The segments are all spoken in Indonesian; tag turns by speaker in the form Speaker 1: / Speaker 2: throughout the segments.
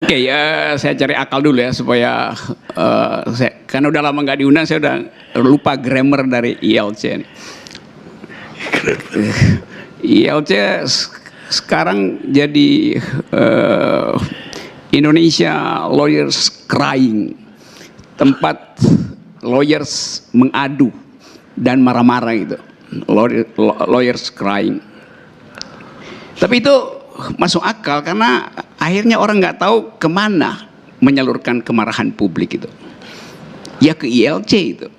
Speaker 1: Oke, saya cari akal dulu ya supaya karena udah lama nggak diundang, saya udah lupa grammar dari ILC ini. ILC sekarang jadi Indonesia Lawyers Crying, tempat lawyers mengadu dan marah-marah gitu. Lawyers Crying. Tapi itu masuk akal karena akhirnya orang nggak tahu kemana menyalurkan kemarahan publik itu. Ya ke ILC itu.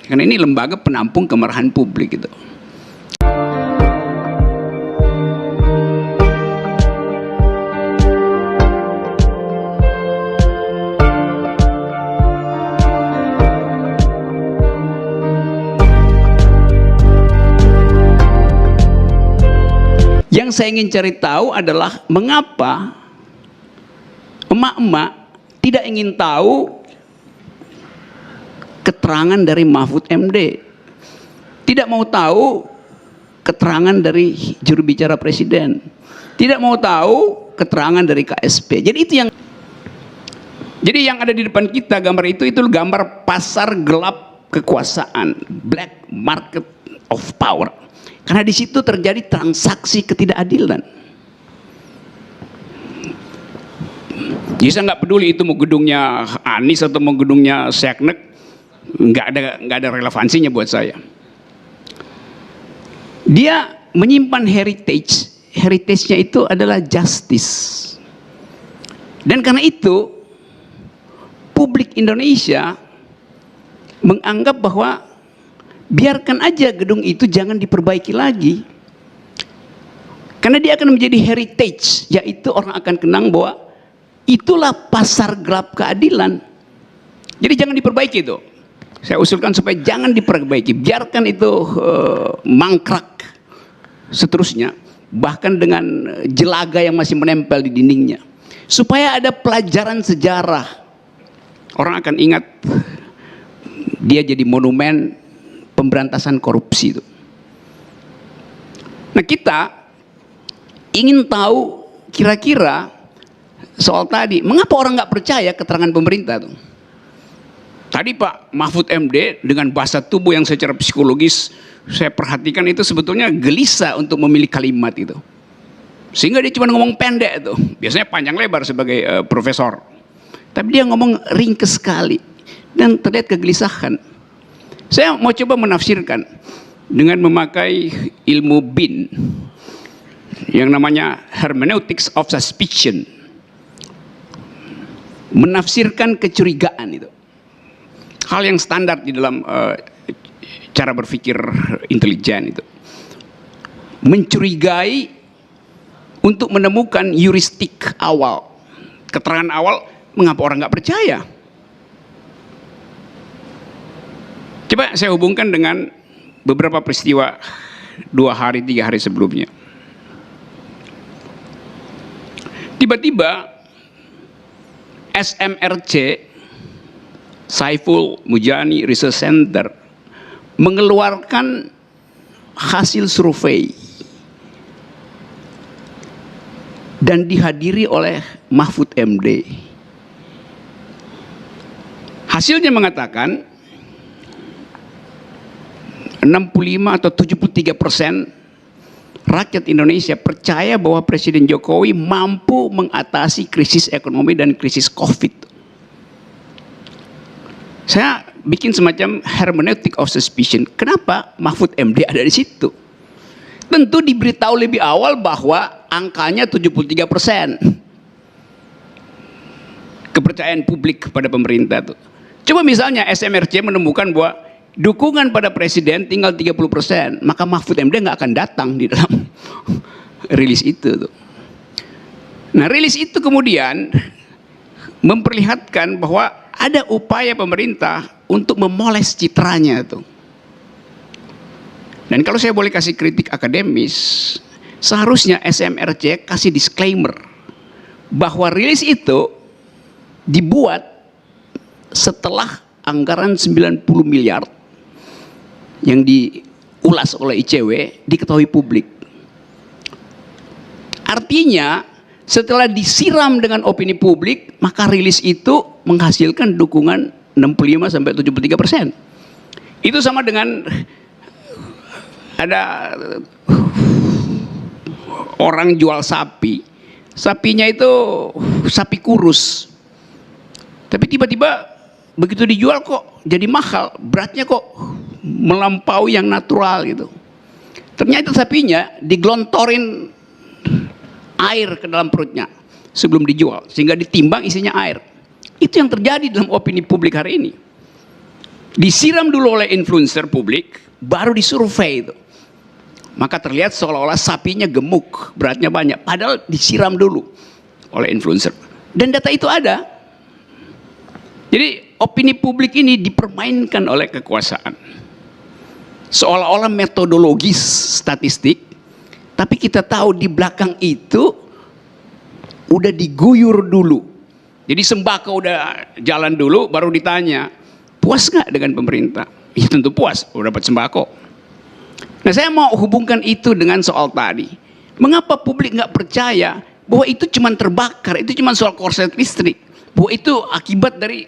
Speaker 1: Karena ini lembaga penampung kemarahan publik itu. Yang saya ingin cari tahu adalah mengapa emak-emak tidak ingin tahu keterangan dari Mahfud MD, tidak mau tahu keterangan dari juru bicara presiden, tidak mau tahu keterangan dari KSP. Jadi yang ada di depan kita gambar itu gambar pasar gelap kekuasaan, black market of power. Karena di situ terjadi transaksi ketidakadilan. Jadi saya nggak peduli itu mau gedungnya Anies atau mau gedungnya Seknek, nggak ada relevansinya buat saya. Dia menyimpan heritage-nya itu adalah justice. Dan karena itu publik Indonesia menganggap bahwa biarkan aja gedung itu jangan diperbaiki lagi. Karena dia akan menjadi heritage, yaitu orang akan kenang bahwa itulah pasar gelap keadilan. Jadi jangan diperbaiki itu. Saya usulkan supaya jangan diperbaiki, biarkan itu mangkrak seterusnya, bahkan dengan jelaga yang masih menempel di dindingnya. Supaya ada pelajaran sejarah. Orang akan ingat dia jadi monumen pemberantasan korupsi itu. Nah, kita ingin tahu kira-kira soal tadi, mengapa orang nggak percaya keterangan pemerintah tuh? Tadi Pak Mahfud MD dengan bahasa tubuh yang secara psikologis saya perhatikan itu sebetulnya gelisah untuk memilih kalimat itu, sehingga dia cuma ngomong pendek itu. Biasanya panjang lebar sebagai profesor, tapi dia ngomong ringkes sekali dan terlihat kegelisahan. Saya mau coba menafsirkan dengan memakai ilmu BIN yang namanya hermeneutics of suspicion. Menafsirkan kecurigaan itu. Hal yang standar di dalam cara berpikir intelijen itu. Mencurigai untuk menemukan heuristik awal. Keterangan awal, mengapa orang nggak percaya? Coba saya hubungkan dengan beberapa peristiwa 2 hari 3 hari sebelumnya. Tiba-tiba SMRC, Saiful Mujani Research Center, mengeluarkan hasil survei dan dihadiri oleh Mahfud MD. Hasilnya mengatakan 65 atau 73% rakyat Indonesia percaya bahwa Presiden Jokowi mampu mengatasi krisis ekonomi dan krisis COVID. Saya bikin semacam hermeneutic of suspicion. Kenapa Mahfud MD ada di situ? Tentu diberitahu lebih awal bahwa angkanya 73%. Kepercayaan publik kepada pemerintah itu. Coba misalnya SMRC menemukan bahwa dukungan pada presiden tinggal 30%, maka Mahfud MD nggak akan datang di dalam rilis itu tuh. Nah, rilis itu kemudian memperlihatkan bahwa ada upaya pemerintah untuk memoles citranya tuh. Dan kalau saya boleh kasih kritik akademis, seharusnya SMRC kasih disclaimer bahwa rilis itu dibuat setelah anggaran 90 miliar yang diulas oleh ICW diketahui publik. Artinya Setelah disiram dengan opini publik, maka rilis itu menghasilkan dukungan 65-73%. Itu sama dengan ada orang jual sapi, sapinya itu sapi kurus, tapi tiba-tiba begitu dijual kok jadi mahal, beratnya kok melampaui yang natural gitu. Ternyata sapinya digelontorin air ke dalam perutnya sebelum dijual, sehingga ditimbang isinya air. Itu yang terjadi dalam opini publik hari ini. Disiram dulu oleh influencer publik, baru disurvei itu. Maka terlihat seolah-olah sapinya gemuk, beratnya banyak. Padahal disiram dulu oleh influencer. Dan data itu ada. Jadi opini publik ini dipermainkan oleh kekuasaan. Seolah-olah metodologis statistik, tapi kita tahu di belakang itu udah diguyur dulu. Jadi sembako udah jalan dulu, baru ditanya, puas nggak dengan pemerintah? Ya tentu puas, udah dapat sembako. Nah, saya mau hubungkan itu dengan soal tadi. Mengapa publik nggak percaya bahwa itu cuma terbakar, itu cuma soal korslet listrik, bahwa itu akibat dari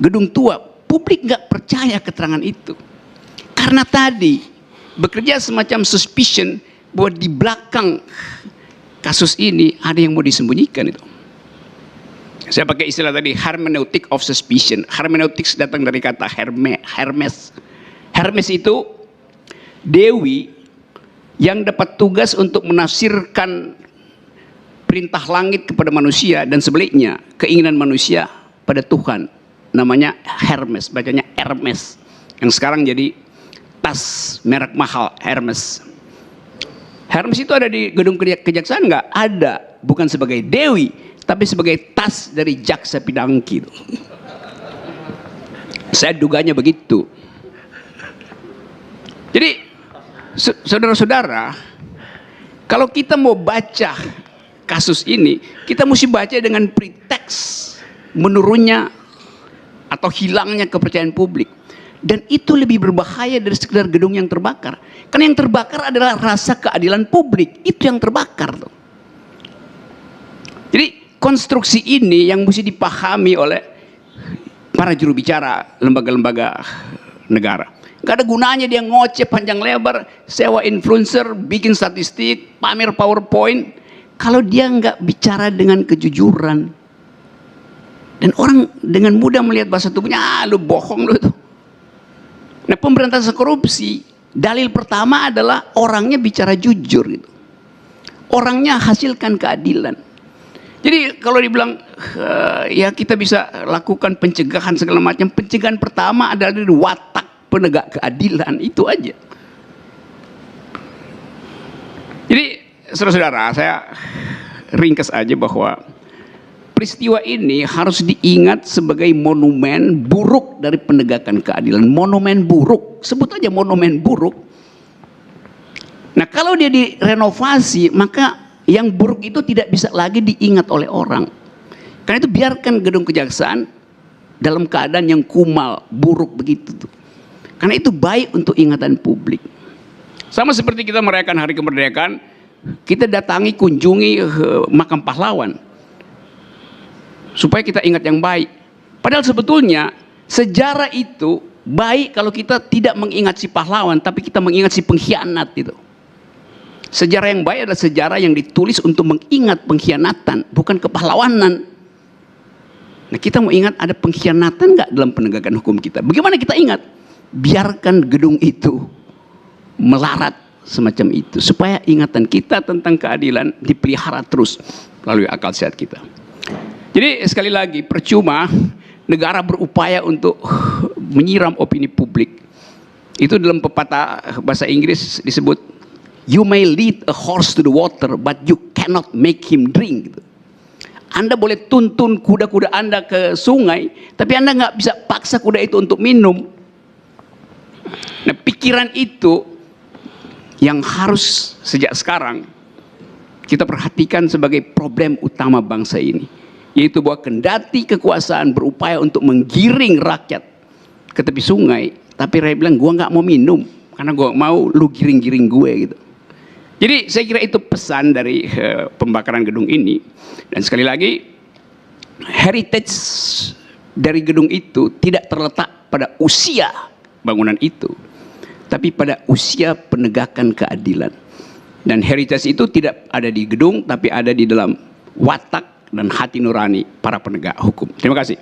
Speaker 1: gedung tua? Publik nggak percaya keterangan itu. Karena tadi bekerja semacam suspicion bahwa di belakang kasus ini ada yang mau disembunyikan itu. Saya pakai istilah tadi, hermeneutic of suspicion. Hermeneutics datang dari kata Hermes. Hermes itu dewi yang dapat tugas untuk menafsirkan perintah langit kepada manusia dan sebaliknya keinginan manusia pada Tuhan. Namanya Hermes, bacanya Hermes. Yang sekarang jadi tas merek mahal, Hermes. Hermes itu ada di gedung kejaksaan nggak? Ada, bukan sebagai dewi, tapi sebagai tas dari jaksa Pinangki. Saya duganya begitu. Jadi, saudara-saudara, kalau kita mau baca kasus ini, kita mesti baca dengan preteks menurunnya atau hilangnya kepercayaan publik. Dan itu lebih berbahaya dari sekedar gedung yang terbakar. Karena yang terbakar adalah rasa keadilan publik. Itu yang terbakar tuh. Jadi konstruksi ini yang mesti dipahami oleh para juru bicara lembaga-lembaga negara. Gak ada gunanya dia ngoceh panjang lebar, sewa influencer, bikin statistik, pamer PowerPoint, kalau dia nggak bicara dengan kejujuran. Dan orang dengan mudah melihat bahasa tubuhnya, lu bohong lu itu. Nah, pemberantasan korupsi, dalil pertama adalah orangnya bicara jujur gitu. Orangnya hasilkan keadilan. Jadi kalau dibilang ya kita bisa lakukan pencegahan segala macam, pencegahan pertama adalah dari watak penegak keadilan, itu aja. Jadi saudara-saudara, saya ringkas aja bahwa peristiwa ini harus diingat sebagai monumen buruk dari penegakan keadilan. Monumen buruk, sebut aja monumen buruk. Nah, kalau dia direnovasi, maka yang buruk itu tidak bisa lagi diingat oleh orang. Karena itu biarkan gedung kejaksaan dalam keadaan yang kumal, buruk begitu tuh. Karena itu baik untuk ingatan publik. Sama seperti kita merayakan hari kemerdekaan, kita datangi, kunjungi makam pahlawan supaya kita ingat yang baik. Padahal sebetulnya sejarah itu baik kalau kita tidak mengingat si pahlawan, tapi kita mengingat si pengkhianat itu. Sejarah yang baik adalah sejarah yang ditulis untuk mengingat pengkhianatan, bukan kepahlawanan. Nah, kita mau ingat ada pengkhianatan nggak dalam penegakan hukum kita? Bagaimana kita ingat? Biarkan gedung itu melarat semacam itu, supaya ingatan kita tentang keadilan dipelihara terus melalui akal sehat kita. Jadi sekali lagi, percuma negara berupaya untuk menyiram opini publik. Itu dalam pepatah bahasa Inggris disebut, you may lead a horse to the water, but you cannot make him drink. Anda boleh tuntun kuda-kuda Anda ke sungai, tapi Anda nggak bisa paksa kuda itu untuk minum. Nah, pikiran itu yang harus sejak sekarang kita perhatikan sebagai problem utama bangsa ini. Yaitu bahwa kendati kekuasaan berupaya untuk menggiring rakyat ke tepi sungai, tapi rakyat bilang, gua nggak mau minum, karena gua mau lu giring-giring gue gitu. Jadi saya kira itu pesan dari pembakaran gedung ini. Dan sekali lagi, heritage dari gedung itu tidak terletak pada usia bangunan itu, tapi pada usia penegakan keadilan. Dan heritage itu tidak ada di gedung, tapi ada di dalam watak dan hati nurani para penegak hukum. Terima kasih.